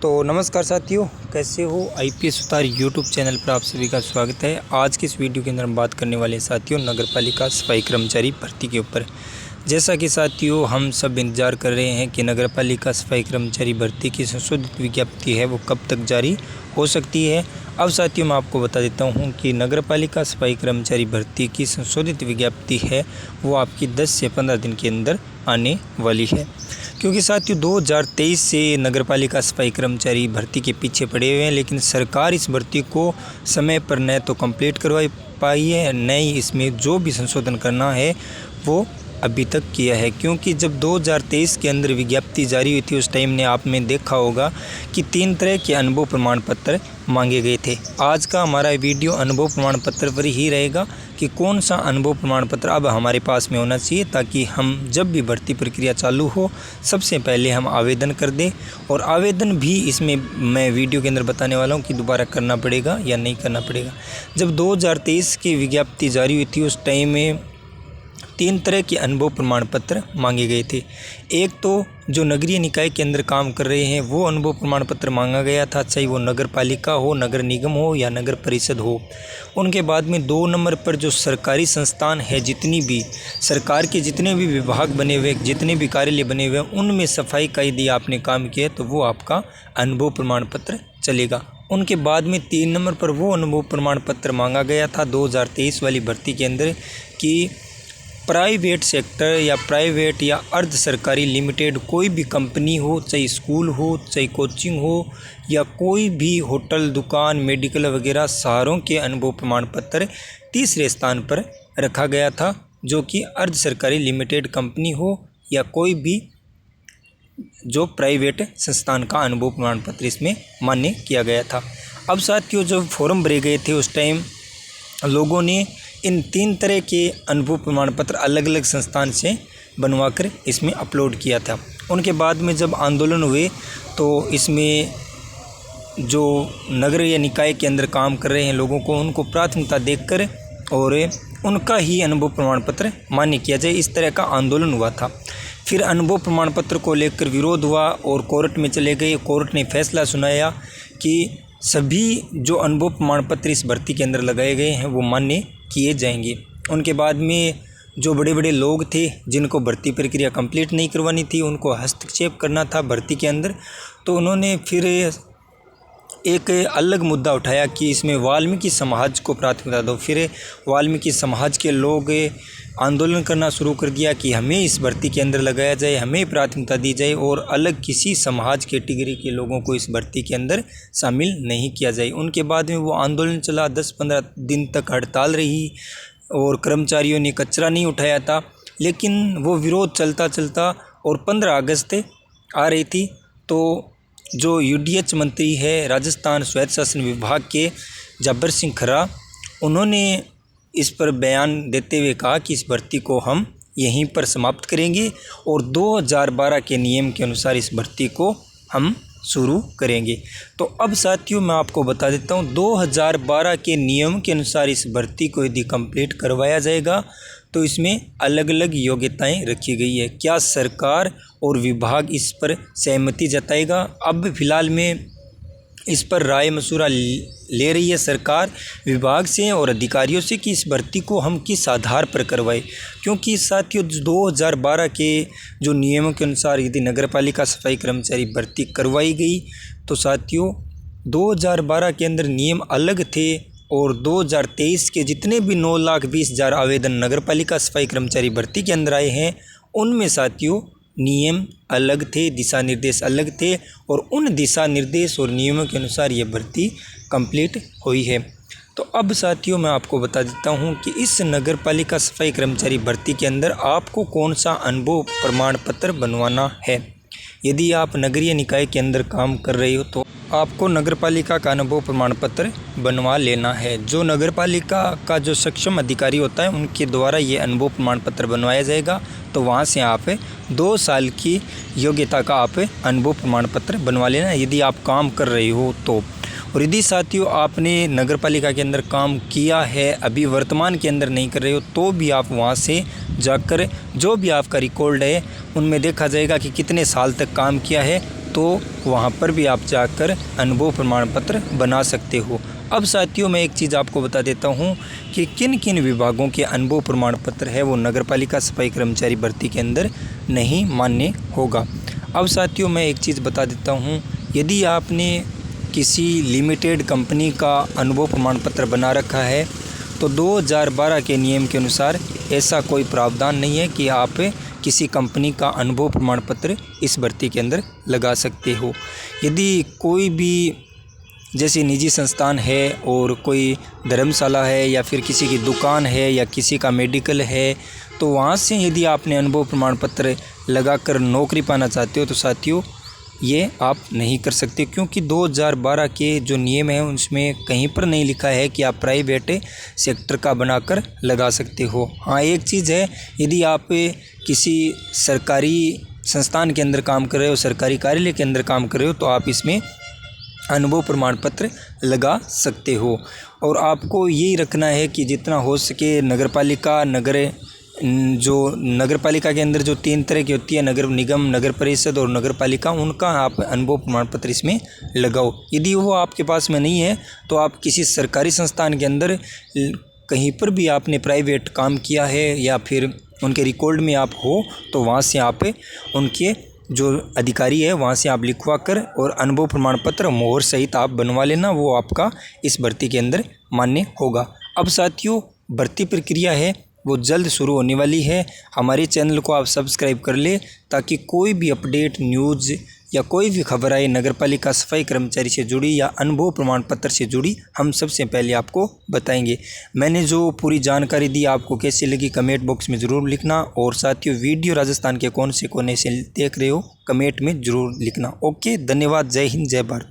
तो नमस्कार साथियों, कैसे हो। आईपीएस उतार यूट्यूब चैनल पर आप सभी का स्वागत है। आज की इस वीडियो के अंदर हम बात करने वाले हैं साथियों नगरपालिका सफाई कर्मचारी भर्ती के ऊपर। जैसा कि साथियों हम सब इंतज़ार कर रहे हैं कि नगरपालिका सफाई कर्मचारी भर्ती की संशोधित विज्ञप्ति है वो कब तक जारी हो सकती है। अब साथियों मैं आपको बता देता हूं कि नगरपालिका सफाई कर्मचारी भर्ती की संशोधित विज्ञप्ति है वो आपकी 10 से 15 दिन के अंदर आने वाली है, क्योंकि साथियों 2023 से नगरपालिका सफाई कर्मचारी भर्ती के पीछे पड़े हुए हैं, लेकिन सरकार इस भर्ती को समय पर न तो कंप्लीट करवा पाई है, न ही इसमें जो भी संशोधन करना है वो अभी तक किया है। क्योंकि जब 2023 के अंदर विज्ञप्ति जारी हुई थी उस टाइम ने आपने देखा होगा कि 3 तरह के अनुभव प्रमाण पत्र मांगे गए थे। आज का हमारा वीडियो अनुभव प्रमाण पत्र पर ही रहेगा कि कौन सा अनुभव प्रमाण पत्र अब हमारे पास में होना चाहिए, ताकि हम जब भी भर्ती प्रक्रिया चालू हो सबसे पहले हम आवेदन कर दें। और आवेदन भी इसमें मैं वीडियो के अंदर बताने वाला हूं कि दोबारा करना पड़ेगा या नहीं करना पड़ेगा। जब 2023 की विज्ञप्ति जारी हुई थी उस टाइम में 3 तरह के अनुभव प्रमाण पत्र मांगे गए थे। एक तो जो नगरीय निकाय के अंदर काम कर रहे हैं वो अनुभव प्रमाण पत्र मांगा गया था, चाहे वो नगर पालिका हो, नगर निगम हो या नगर परिषद हो। उनके बाद में 2 नंबर पर जो सरकारी संस्थान है, जितनी भी सरकार के जितने भी विभाग बने हुए, जितने भी कार्यालय बने हुए हैं, उनमें सफाई का यदि आपने काम किया तो वो आपका अनुभव प्रमाण पत्र चलेगा। उनके बाद में 3 नंबर पर वो अनुभव प्रमाण पत्र मांगा गया था 2023 वाली भर्ती के अंदर कि प्राइवेट सेक्टर या प्राइवेट या अर्ध सरकारी लिमिटेड कोई भी कंपनी हो, चाहे स्कूल हो, चाहे कोचिंग हो या कोई भी होटल, दुकान, मेडिकल वगैरह, सारों के अनुभव प्रमाण पत्र तीसरे स्थान पर रखा गया था, जो कि अर्ध सरकारी लिमिटेड कंपनी हो या कोई भी जो प्राइवेट संस्थान का अनुभव प्रमाण पत्र इसमें मान्य किया गया था। अब साथियों जब फॉर्म भरे गए थे उस टाइम लोगों ने इन 3 तरह के अनुभव प्रमाण पत्र अलग अलग संस्थान से बनवाकर इसमें अपलोड किया था। उनके बाद में जब आंदोलन हुए तो इसमें जो नगर या निकाय के अंदर काम कर रहे हैं लोगों को उनको प्राथमिकता देकर और उनका ही अनुभव प्रमाण पत्र मान्य किया जाए, इस तरह का आंदोलन हुआ था। फिर अनुभव प्रमाण पत्र को लेकर विरोध हुआ और कोर्ट में चले गए। कोर्ट ने फैसला सुनाया कि सभी जो अनुभव प्रमाण पत्र इस भर्ती के अंदर लगाए गए हैं वो मान्य किए जाएंगे। उनके बाद में जो बड़े बड़े लोग थे जिनको भर्ती प्रक्रिया कंप्लीट नहीं करवानी थी, उनको हस्तक्षेप करना था भर्ती के अंदर, तो उन्होंने फिर एक अलग मुद्दा उठाया कि इसमें वाल्मीकि समाज को प्राथमिकता दो। फिर वाल्मीकि समाज के लोग आंदोलन करना शुरू कर दिया कि हमें इस भर्ती के अंदर लगाया जाए, हमें प्राथमिकता दी जाए और अलग किसी समाज कैटेगरी के लोगों को इस भर्ती के अंदर शामिल नहीं किया जाए। उनके बाद में वो आंदोलन चला, 10-15 दिन तक हड़ताल रही और कर्मचारियों ने कचरा नहीं उठाया था, लेकिन वो विरोध चलता चलता और 15 अगस्त आ रही थी तो जो यूडीएच मंत्री है राजस्थान स्वायत्त शासन विभाग के जब्बर सिंह खर्रा, उन्होंने इस पर बयान देते हुए कहा कि इस भर्ती को हम यहीं पर समाप्त करेंगे और 2012 के नियम के अनुसार इस भर्ती को हम शुरू करेंगे। तो अब साथियों मैं आपको बता देता हूँ 2012 के नियम के अनुसार इस भर्ती को यदि कंप्लीट करवाया जाएगा तो इसमें अलग अलग योग्यताएं रखी गई है। क्या सरकार और विभाग इस पर सहमति जताएगा? अब फिलहाल में इस पर राय मशुरा ले रही है सरकार विभाग से और अधिकारियों से कि इस भर्ती को हम किस आधार पर करवाएं, क्योंकि साथियों 2012 के जो नियमों के अनुसार यदि नगरपालिका सफाई कर्मचारी भर्ती करवाई गई तो साथियों 2012 के अंदर नियम अलग थे और 2023 के जितने भी 9,20,000 आवेदन नगरपालिका सफाई कर्मचारी भर्ती के अंदर आए हैं उनमें साथियों नियम अलग थे, दिशा निर्देश अलग थे और उन दिशा निर्देश और नियमों के अनुसार ये भर्ती कंप्लीट हुई है। तो अब साथियों मैं आपको बता देता हूँ कि इस नगरपालिका सफाई कर्मचारी भर्ती के अंदर आपको कौन सा अनुभव प्रमाण पत्र बनवाना है। यदि आप नगरीय निकाय के अंदर काम कर रहे हो तो आपको नगरपालिका का अनुभव प्रमाण पत्र बनवा लेना है। जो नगरपालिका का जो सक्षम अधिकारी होता है उनके द्वारा ये अनुभव प्रमाण पत्र बनवाया जाएगा, तो वहाँ से आप 2 साल की योग्यता का आप अनुभव प्रमाण पत्र बनवा लेना यदि आप काम कर रहे हो तो। और यदि साथियों आपने नगरपालिका के अंदर काम किया है, अभी वर्तमान के अंदर नहीं कर रहे हो, तो भी आप वहाँ से जाकर जो भी आपका रिकॉर्ड है उनमें देखा जाएगा कि कितने साल तक काम किया है, तो तो वहाँ पर भी आप जाकर अनुभव प्रमाण पत्र बना सकते हो। अब साथियों मैं एक चीज़ आपको बता देता हूँ कि किन किन विभागों के अनुभव प्रमाण पत्र है वो नगरपालिका सफाई कर्मचारी भर्ती के अंदर नहीं मान्य होगा। अब साथियों मैं एक चीज़ बता देता हूँ, यदि आपने किसी लिमिटेड कंपनी का अनुभव प्रमाण पत्र बना रखा है तो 2012 के नियम के अनुसार ऐसा कोई प्रावधान नहीं है कि आप किसी कंपनी का अनुभव प्रमाण पत्र इस भर्ती के अंदर लगा सकते हो। यदि कोई भी जैसे निजी संस्थान है और कोई धर्मशाला है या फिर किसी की दुकान है या किसी का मेडिकल है, तो वहाँ से यदि आपने अनुभव प्रमाण पत्र लगाकर नौकरी पाना चाहते हो तो साथियों ये आप नहीं कर सकते, क्योंकि 2012 के जो नियम हैं उसमें कहीं पर नहीं लिखा है कि आप प्राइवेट सेक्टर का बनाकर लगा सकते हो। हाँ एक चीज़ है, यदि आप किसी सरकारी संस्थान के अंदर काम कर रहे हो, सरकारी कार्यालय के अंदर काम कर रहे हो, तो आप इसमें अनुभव प्रमाण पत्र लगा सकते हो। और आपको यही रखना है कि जितना हो सके नगरपालिका जो नगरपालिका के अंदर जो 3 तरह की होती है, नगर निगम, नगर परिषद और नगरपालिका, उनका आप अनुभव प्रमाण पत्र इसमें लगाओ। यदि वो आपके पास में नहीं है तो आप किसी सरकारी संस्थान के अंदर कहीं पर भी आपने प्राइवेट काम किया है या फिर उनके रिकॉर्ड में आप हो तो वहाँ से आप उनके जो अधिकारी है वहाँ से आप लिखवा कर और अनुभव प्रमाण पत्र मोहर सहित आप बनवा लेना, वो आपका इस भर्ती के अंदर मान्य होगा। अब साथियों भर्ती प्रक्रिया है वो जल्द शुरू होने वाली है। हमारे चैनल को आप सब्सक्राइब कर ले ताकि कोई भी अपडेट न्यूज़ या कोई भी खबर आए नगरपालिका सफाई कर्मचारी से जुड़ी या अनुभव प्रमाण पत्र से जुड़ी, हम सबसे पहले आपको बताएंगे। मैंने जो पूरी जानकारी दी आपको कैसी लगी कमेंट बॉक्स में ज़रूर लिखना, और साथियों वीडियो राजस्थान के कौन से कोने से देख रहे हो कमेंट में ज़रूर लिखना। ओके, धन्यवाद। जय हिंद, जय भारत।